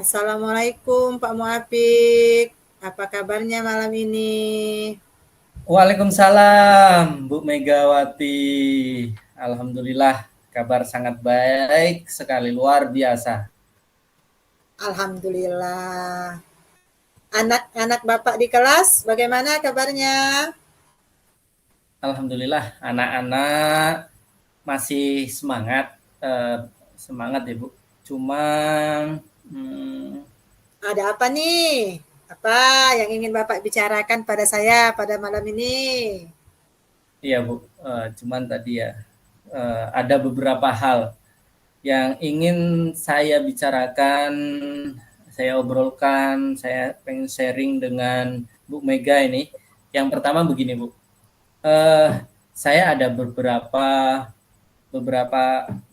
Assalamualaikum Pak Muafiq. Apa kabarnya malam ini? Waalaikumsalam, Bu Megawati. Alhamdulillah, kabar sangat baik sekali, luar biasa. Alhamdulillah. Anak-anak Bapak di kelas bagaimana kabarnya? Alhamdulillah, anak-anak masih semangat, semangat ya Bu. Cuman, Ada apa nih? Apa yang ingin Bapak bicarakan pada saya pada malam ini? iya Bu, cuman tadi ya ada beberapa hal yang ingin saya bicarakan, saya obrolkan, saya pengen sharing dengan Bu Mega ini. Yang pertama begini Bu, eh, saya ada beberapa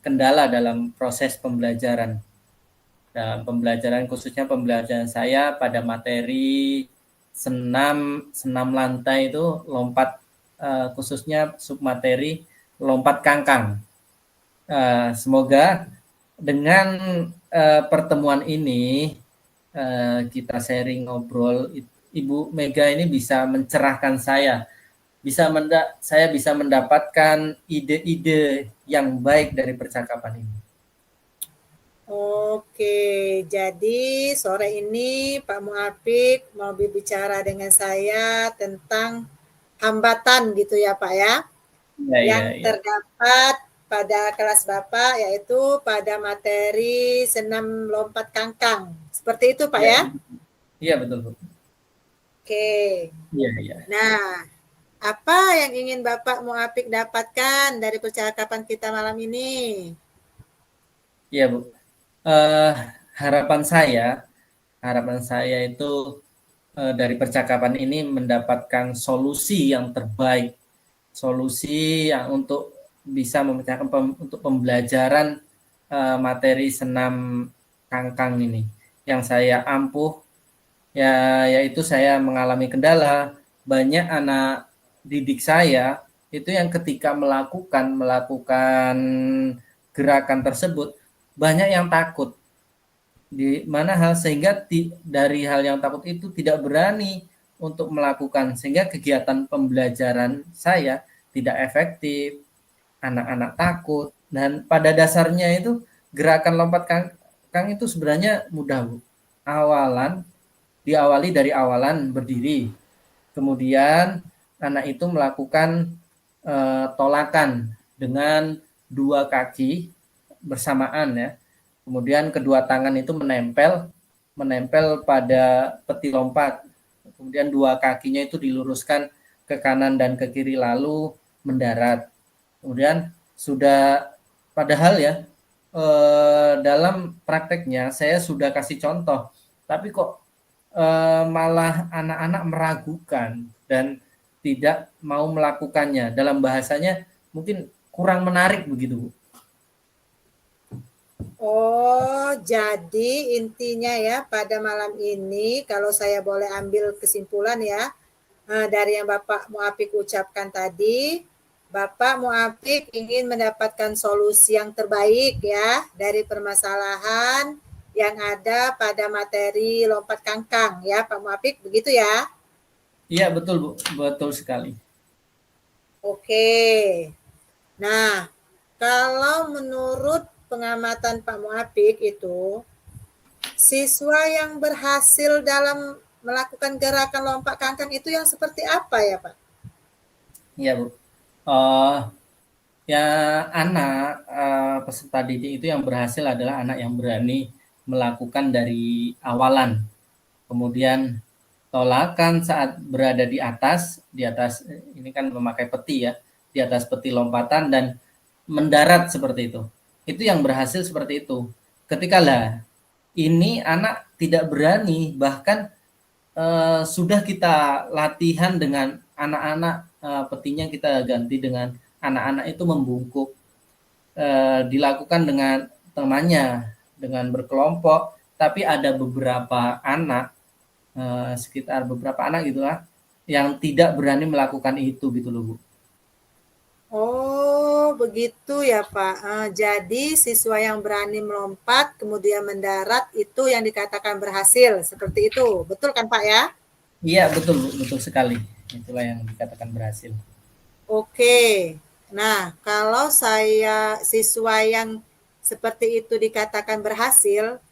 kendala dalam proses pembelajaran. Dalam pembelajaran khususnya pembelajaran saya pada materi senam senam lantai itu lompat, khususnya submateri lompat kangkang. Semoga dengan pertemuan ini kita sharing ngobrol, Ibu Mega ini bisa mencerahkan saya, saya bisa mendapatkan ide-ide yang baik dari percakapan ini. Oke, jadi sore ini Pak Muafiq mau berbicara dengan saya tentang hambatan gitu ya Pak ya? Ya, Yang ya, ya. terdapat pada kelas Bapak yaitu pada materi senam lompat kangkang. Seperti itu Pak Ya, ya? iya betul, Bu. Oke. Iya, iya. Nah, apa yang ingin Bapak Muafiq dapatkan dari percakapan kita malam ini? Iya, Bu. Eh, harapan saya, itu dari percakapan ini mendapatkan solusi yang terbaik, solusi yang untuk bisa memecahkan untuk pembelajaran materi senam kangkang ini. Yang saya ampuh ya, yaitu saya mengalami kendala. Banyak anak didik saya itu yang ketika melakukan gerakan tersebut, banyak yang takut, di mana hal sehingga dari hal yang takut itu tidak berani untuk melakukan, sehingga kegiatan pembelajaran saya tidak efektif, anak-anak takut. Dan pada dasarnya itu gerakan lompat kang itu sebenarnya mudah Bu. Diawali dari awalan berdiri, kemudian anak itu melakukan tolakan dengan dua kaki bersamaan ya. Kemudian kedua tangan itu menempel pada peti lompat. Kemudian dua kakinya itu diluruskan ke kanan dan ke kiri lalu mendarat. Kemudian sudah, padahal ya dalam prakteknya saya sudah kasih contoh, tapi kok malah anak-anak meragukan dan tidak mau melakukannya. Dalam bahasanya mungkin kurang menarik begitu, Bu. Oh, jadi intinya ya pada malam ini kalau saya boleh ambil kesimpulan ya dari yang Bapak Muafiq ucapkan tadi, Bapak Muafiq ingin mendapatkan solusi yang terbaik ya dari permasalahan yang ada pada materi lompat kangkang ya Pak Muafiq, begitu ya? Iya betul Bu, betul sekali. Oke. Nah, kalau menurut pengamatan Pak Muafiq itu, siswa yang berhasil dalam melakukan gerakan lompat kangkang itu yang seperti apa ya Pak? Iya Bu. Uh, ya anak peserta didik itu yang berhasil adalah anak yang berani melakukan dari awalan. Kemudian tolakan saat berada di atas ini kan memakai peti ya, di atas peti lompatan dan mendarat seperti itu. Itu yang berhasil seperti itu. Ketika lah ini anak tidak berani, bahkan sudah kita latihan dengan anak-anak, petinya kita ganti dengan anak-anak itu membungkuk, dilakukan dengan temannya, dengan berkelompok, tapi ada beberapa anak, sekitar beberapa anak gitulah, yang tidak berani melakukan itu gitu loh Bu. Oh, begitu ya Pak. Jadi siswa yang berani melompat kemudian mendarat itu yang dikatakan berhasil, seperti itu. Betul kan Pak ya? Iya, betul Bu, betul sekali. Itulah yang dikatakan berhasil. Oke. Nah, kalau saya siswa yang seperti itu dikatakan berhasil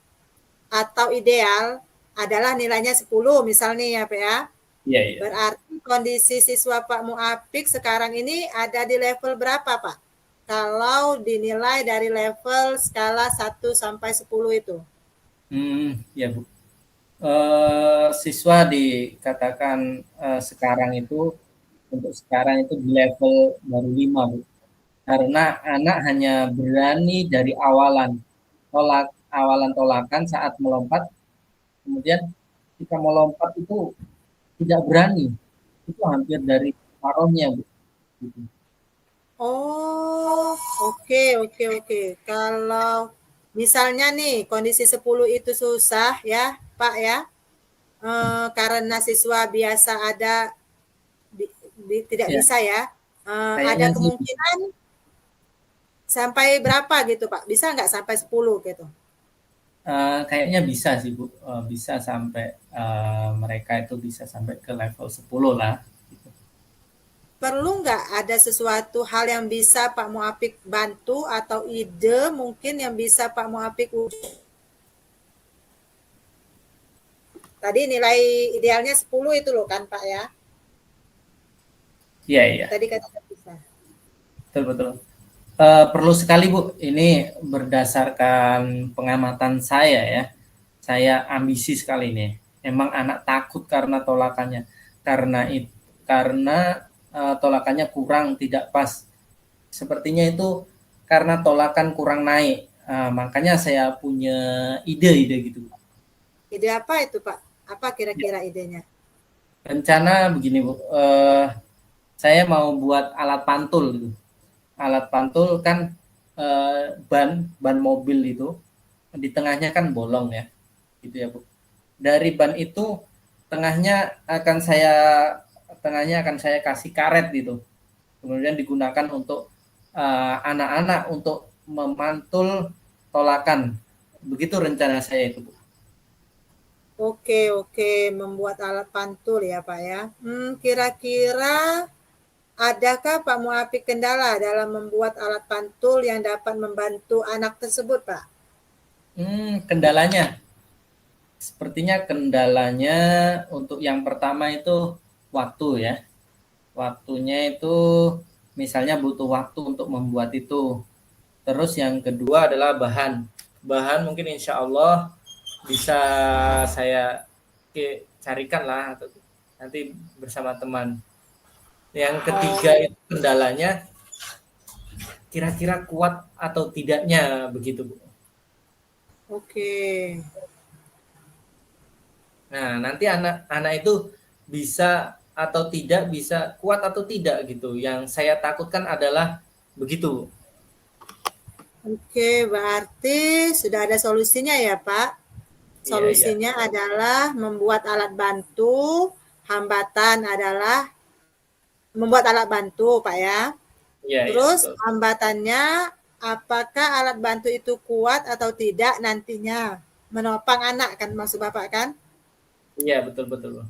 atau ideal adalah nilainya 10 misalnya ya Pak ya. Iya, iya. Berarti kondisi siswa Pak Muapik sekarang ini ada di level berapa Pak? Kalau dinilai dari level skala 1 sampai 10 itu. Ya Bu. Siswa dikatakan sekarang itu untuk sekarang itu di level baru 5 Bu. Karena anak hanya berani dari awalan tolakan saat melompat, kemudian kita melompat itu tidak berani. Itu hampir dari paruhnya Bu. Gitu. Oh, oke, oke, oke. Kalau misalnya nih kondisi 10 itu susah ya, Pak ya. Karena siswa biasa ada tidak Ya, bisa ya. Ada kayaknya sih kemungkinan sampai berapa gitu, Pak? Bisa nggak sampai 10 gitu? kayaknya bisa sih Bu. Bisa sampai mereka itu bisa sampai ke level 10 lah. Gitu. Perlu nggak ada sesuatu hal yang bisa Pak Muapik bantu atau ide mungkin yang bisa Pak Muapik tadi nilai idealnya 10 itu loh kan Pak ya? Iya, iya. Tadi kata bisa. Betul, betul. Perlu sekali Bu, ini berdasarkan pengamatan saya ya. Saya ambisi sekali nih. Emang anak takut karena tolakannya. Karena tolakannya kurang, tidak pas. Sepertinya itu karena tolakan kurang naik. Makanya saya punya ide-ide gitu. Ide apa itu Pak? Apa Ya, kira-kira idenya? rencana begini Bu, saya mau buat alat pantul gitu. Alat pantul kan ban ban mobil itu di tengahnya kan bolong ya, gitu ya Bu. Dari ban itu tengahnya akan saya kasih karet gitu. Kemudian digunakan untuk anak-anak untuk memantul tolakan. Begitu rencana saya itu Bu. Oke, oke, membuat alat pantul ya Pak ya. Kira-kira adakah Pak Muapik kendala dalam membuat alat pantul yang dapat membantu anak tersebut Pak? Kendalanya, sepertinya kendalanya untuk yang pertama itu waktu ya. Waktunya itu misalnya butuh waktu untuk membuat itu. Terus yang kedua adalah bahan. Bahan mungkin insya Allah bisa saya carikan lah atau nanti bersama teman. Yang ketiga Oh, itu kendalanya kira-kira kuat atau tidaknya begitu Bu. oke. Nah, nanti anak-anak itu bisa atau tidak bisa kuat atau tidak gitu. Yang saya takutkan adalah begitu. Oke, berarti sudah ada solusinya ya Pak? Iya, iya. Solusinya adalah membuat alat bantu, hambatan adalah membuat alat bantu, Pak ya. Iya, iya, Terus betul. hambatannya apakah alat bantu itu kuat atau tidak nantinya menopang anak kan maksud Bapak kan? Iya, betul, betul.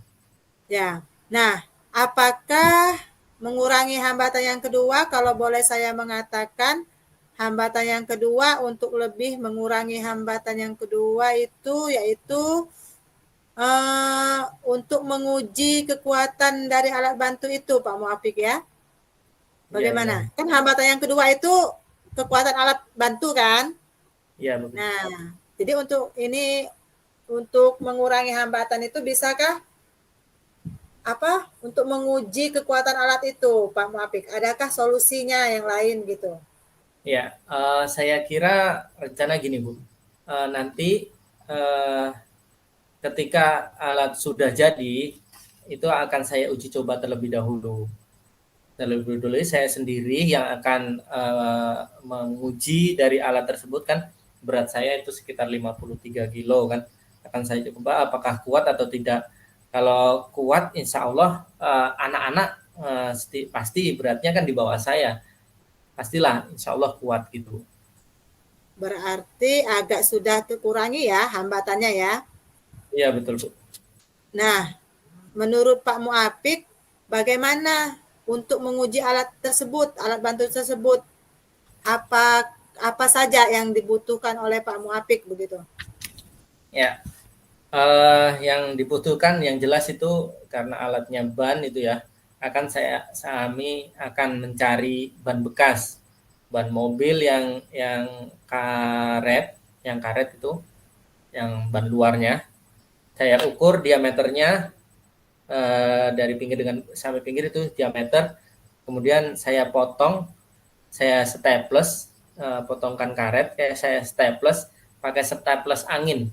Ya. Nah, apakah mengurangi hambatan yang kedua kalau boleh saya mengatakan hambatan yang kedua untuk lebih mengurangi hambatan yang kedua itu yaitu untuk menguji kekuatan dari alat bantu itu Pak Muafik ya. Iya, iya. Bagaimana? Kan hambatan yang kedua itu kekuatan alat bantu kan? Iya, betul. Nah, jadi untuk ini untuk mengurangi hambatan itu bisakah apa untuk menguji kekuatan alat itu Pak Muafik? Adakah solusinya yang lain gitu? Ya, saya kira rencana gini Bu. Nanti eh, ketika alat sudah jadi, itu akan saya uji coba terlebih dahulu. Terlebih dulu saya sendiri yang akan menguji dari alat tersebut kan berat saya itu sekitar 53 kilo kan. Akan saya coba apakah kuat atau tidak. Kalau kuat insya Allah anak-anak pasti beratnya kan di bawah saya. pastilah insya Allah kuat gitu. Berarti agak sudah terkurangi ya hambatannya ya. Iya betul Bu. Nah, menurut Pak Muapik, bagaimana untuk menguji alat tersebut, alat bantu tersebut? Apa apa saja yang dibutuhkan oleh Pak Muapik begitu? Ya, yang dibutuhkan yang jelas itu karena alatnya ban itu ya, kami akan mencari ban bekas, ban mobil yang karet itu, yang ban luarnya. Saya ukur diameternya dari pinggir sampai pinggir itu diameter. Kemudian saya staples, potongkan karet, kayak saya staples pakai staples angin,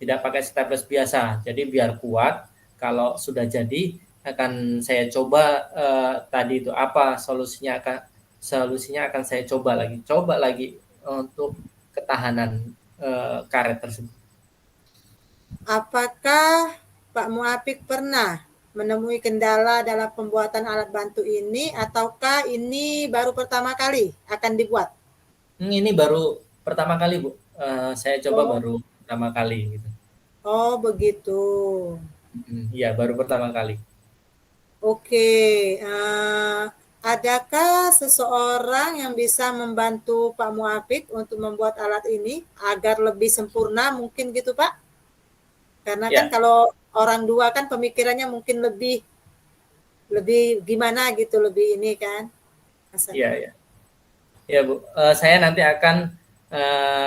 tidak pakai staples biasa. Jadi biar kuat. Kalau sudah jadi akan saya coba tadi itu apa solusinya akan saya coba lagi untuk ketahanan karet tersebut. Apakah Pak Muapik pernah menemui kendala dalam pembuatan alat bantu ini ataukah ini baru pertama kali akan dibuat? Ini baru pertama kali Bu. Saya coba Oh, baru pertama kali gitu. oh begitu. Iya baru pertama kali. Oke, adakah seseorang yang bisa membantu Pak Muafik untuk membuat alat ini agar lebih sempurna mungkin gitu Pak? Karena kan Ya, kalau orang dua kan pemikirannya mungkin lebih lebih gimana gitu, lebih ini kan iya, rasanya. iya. Ya Bu, saya nanti akan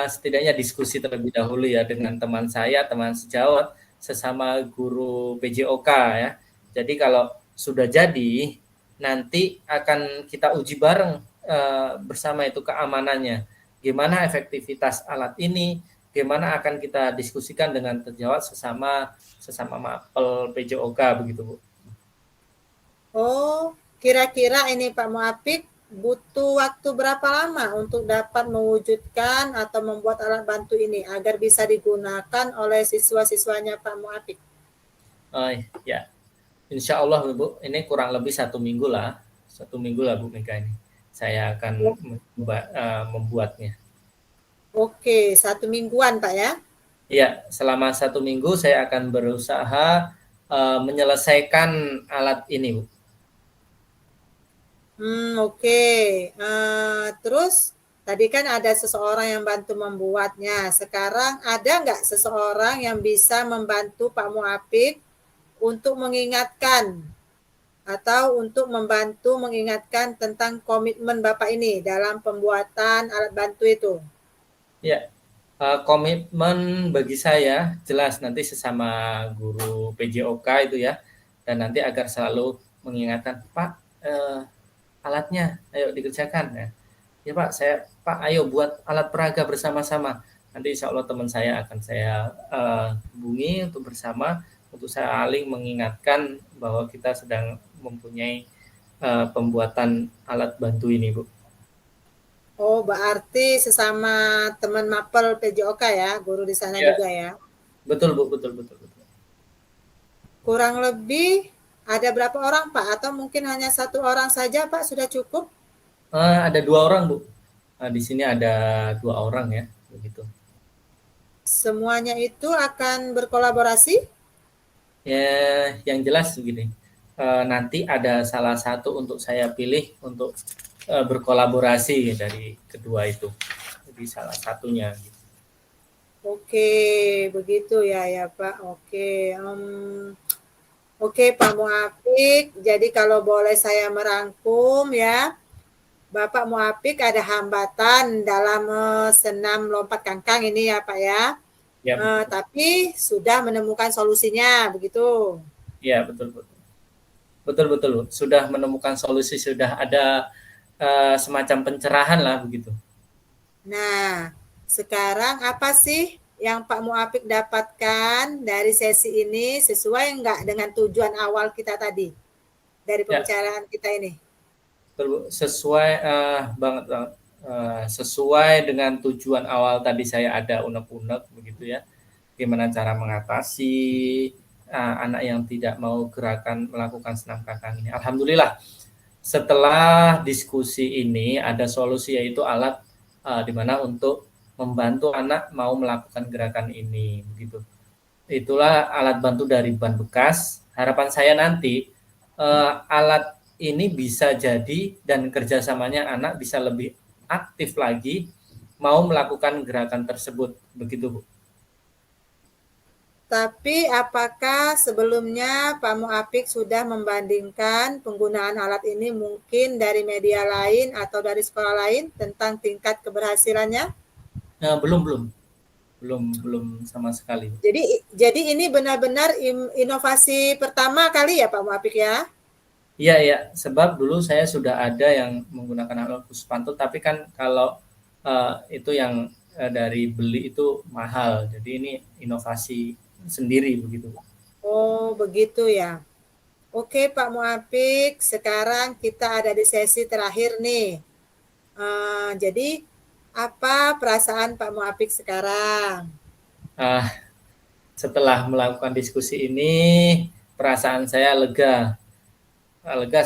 setidaknya diskusi terlebih dahulu ya dengan teman sejawat, sesama guru PJOK ya. Jadi kalau sudah jadi, nanti akan kita uji bareng bersama itu keamanannya. Gimana efektivitas alat ini, gimana akan kita diskusikan dengan sejawat sesama sesama mapel PJOK begitu Bu. Oh, kira-kira ini Pak Muafik butuh waktu berapa lama untuk dapat mewujudkan atau membuat alat bantu ini agar bisa digunakan oleh siswa-siswanya Pak Muafik? Oh, ya, insya Allah Bu, ini kurang lebih 1 minggu lah. 1 minggu lah Bu Mega ini. Saya akan membuatnya. Oke, 1 mingguan Pak ya. Ya, selama 1 minggu saya akan berusaha menyelesaikan alat ini Bu. Oke. Terus tadi kan ada seseorang yang bantu membuatnya. Sekarang ada nggak seseorang yang bisa membantu Pak Muafik untuk mengingatkan atau untuk membantu mengingatkan tentang komitmen Bapak ini dalam pembuatan alat bantu itu? Ya, komitmen bagi saya jelas nanti sesama guru PJOK itu ya, dan nanti agar selalu mengingatkan Pak, alatnya ayo dikerjakan ya. Ya Pak ayo buat alat peraga bersama-sama. Nanti insya Allah teman saya akan saya hubungi untuk bersama untuk saling mengingatkan bahwa kita sedang mempunyai pembuatan alat bantu ini Bu. Oh, berarti sesama teman mapel PJOK ya, guru di sana Ya, juga ya. betul Bu, betul betul betul. Kurang lebih ada berapa orang Pak? Atau mungkin hanya satu orang saja Pak sudah cukup? Ada 2 orang Bu. Di sini ada 2 orang ya, begitu. Semuanya itu akan berkolaborasi? Ya, yang jelas begini. Nanti ada salah satu untuk saya pilih untuk berkolaborasi dari kedua itu. Jadi salah satunya. Gitu. Oke, begitu ya ya Pak. Oke, oke Pak Muafik. Jadi kalau boleh saya merangkum ya, Bapak Muafik ada hambatan dalam senam lompat kangkang ini ya Pak ya. Ya betul. Tapi sudah menemukan solusinya begitu. Ya betul betul. Betul betul. Sudah menemukan solusi, sudah ada semacam pencerahan lah begitu. Nah, sekarang apa sih yang Pak Muafik dapatkan dari sesi ini sesuai enggak dengan tujuan awal kita tadi dari Ya, pembicaraan kita ini? sesuai banget banget. Sesuai dengan tujuan awal tadi saya ada unek-unek begitu ya. Gimana cara mengatasi anak yang tidak mau melakukan senam kangkang ini. Alhamdulillah setelah diskusi ini ada solusi, yaitu alat di mana untuk membantu anak mau melakukan gerakan ini, begitu. Itulah alat bantu dari ban bekas. Harapan saya nanti alat ini bisa jadi dan kerjasamanya anak bisa lebih aktif lagi mau melakukan gerakan tersebut, begitu Bu. Tapi apakah sebelumnya Pak Muapik sudah membandingkan penggunaan alat ini mungkin dari media lain atau dari sekolah lain tentang tingkat keberhasilannya? Belum sama sekali. Jadi ini benar-benar inovasi pertama kali ya Pak Muapik ya? Iya, sebab dulu saya sudah ada yang menggunakan alat khusus pantun, tapi kan kalau itu yang dari beli itu mahal, jadi ini inovasi sendiri begitu. Oh begitu ya. Oke Pak Muapik, sekarang kita ada di sesi terakhir nih. Jadi apa perasaan Pak Muapik sekarang? Setelah melakukan diskusi ini, perasaan saya lega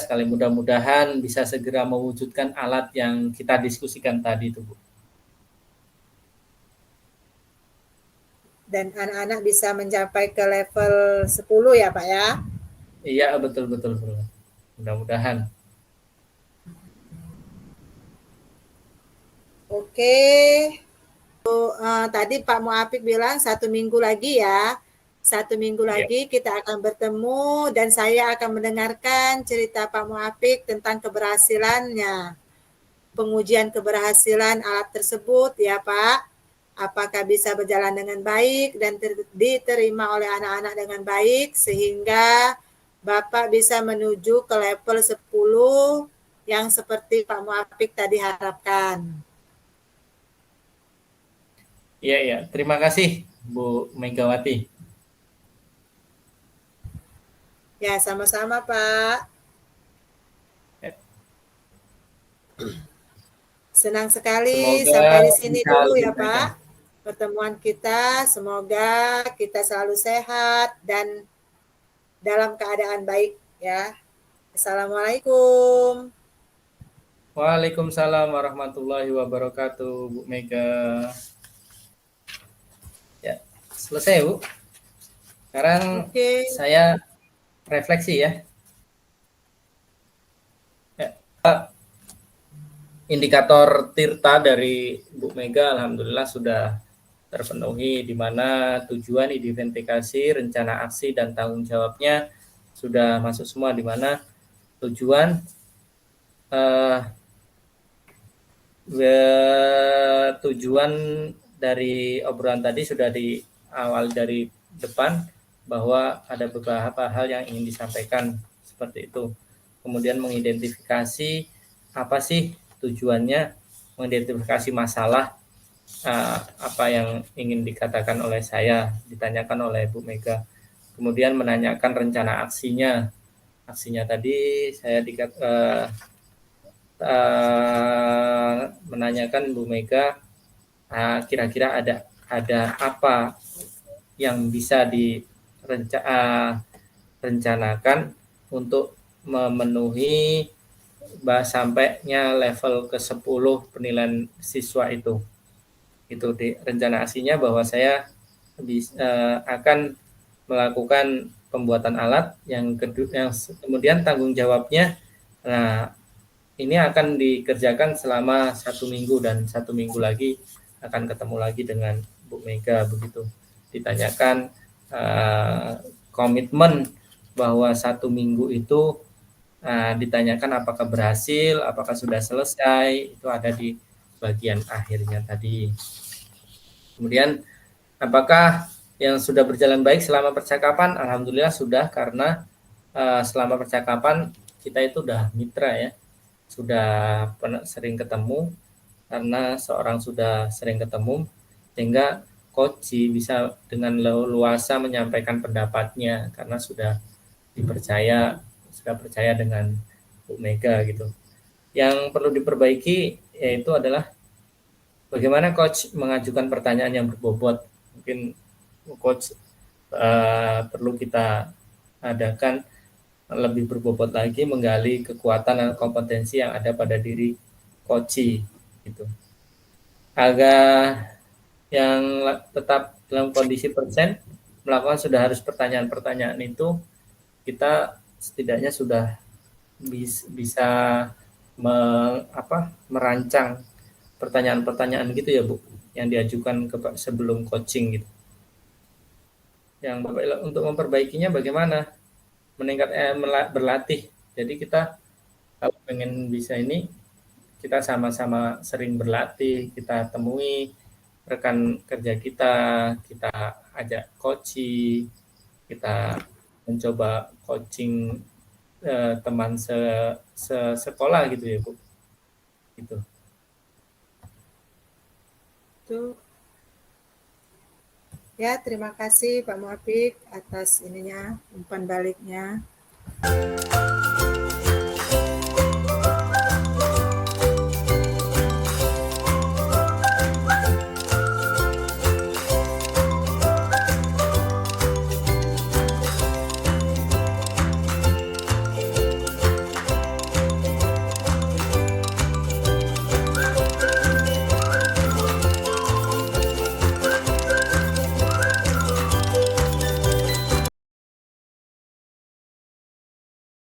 sekali. Mudah-mudahan bisa segera mewujudkan alat yang kita diskusikan tadi itu, Bu. Dan anak-anak bisa mencapai ke level 10 ya Pak ya? Iya, betul. Mudah-mudahan. Oke. Tadi Pak Muapik bilang 1 minggu lagi ya. 1 minggu lagi kita akan bertemu dan saya akan mendengarkan cerita Pak Muapik tentang keberhasilannya. Pengujian keberhasilan alat tersebut ya Pak. Apakah bisa berjalan dengan baik dan diterima oleh anak-anak dengan baik sehingga Bapak bisa menuju ke level 10 yang seperti Pak Muapik tadi harapkan. Iya. Terima kasih, Bu Megawati. Ya, sama-sama, Pak. Senang sekali Semoga sampai di sini bisa dulu lebih ya, baik. Pak. Pertemuan kita, semoga kita selalu sehat dan dalam keadaan baik ya. Assalamualaikum. Waalaikumsalam warahmatullahi wabarakatuh, Bu Mega. Ya, selesai, Bu. Sekarang saya refleksi ya. Indikator Tirta dari Bu Mega alhamdulillah sudah terpenuhi, di mana tujuan, identifikasi, rencana aksi, dan tanggung jawabnya sudah masuk semua, di mana tujuan tujuan dari obrolan tadi sudah di awal dari depan bahwa ada beberapa hal yang ingin disampaikan seperti itu. Kemudian mengidentifikasi apa sih tujuannya, mengidentifikasi masalah apa yang ingin dikatakan oleh saya, ditanyakan oleh Bu Mega. Kemudian menanyakan rencana aksinya. Aksinya tadi saya menanyakan Bu Mega kira-kira ada apa yang bisa direncanakan untuk memenuhi sampainya level ke-10 penilaian siswa itu. Itu di rencana aksinya bahwa saya akan melakukan pembuatan alat yang kemudian tanggung jawabnya. Nah, ini akan dikerjakan selama 1 minggu dan 1 minggu lagi akan ketemu lagi dengan Bu Mega begitu. Ditanyakan komitmen bahwa 1 minggu itu ditanyakan apakah berhasil, apakah sudah selesai, itu ada di bagian akhirnya tadi. Kemudian apakah yang sudah berjalan baik selama percakapan? Alhamdulillah sudah, karena selama percakapan kita itu udah mitra ya, sudah sering ketemu, karena seorang sudah sering ketemu sehingga coach bisa dengan leluasa menyampaikan pendapatnya karena sudah percaya dengan Bu Mega gitu. Yang perlu diperbaiki yaitu adalah bagaimana coach mengajukan pertanyaan yang berbobot. Mungkin coach perlu kita adakan lebih berbobot lagi menggali kekuatan dan kompetensi yang ada pada diri coach gitu. Agar yang tetap dalam kondisi persen melakukan sudah harus pertanyaan-pertanyaan itu, kita setidaknya sudah bisa merancang pertanyaan-pertanyaan gitu ya Bu, yang diajukan sebelum coaching gitu. Yang untuk memperbaikinya bagaimana? Berlatih. Jadi kita kalau pengen bisa ini, kita sama-sama sering berlatih, kita temui rekan kerja kita ajak coaching, kita mencoba coaching teman sekolah gitu ya Bu. Gitu. Itu. Ya, terima kasih Pak Muafik atas ininya, umpan baliknya.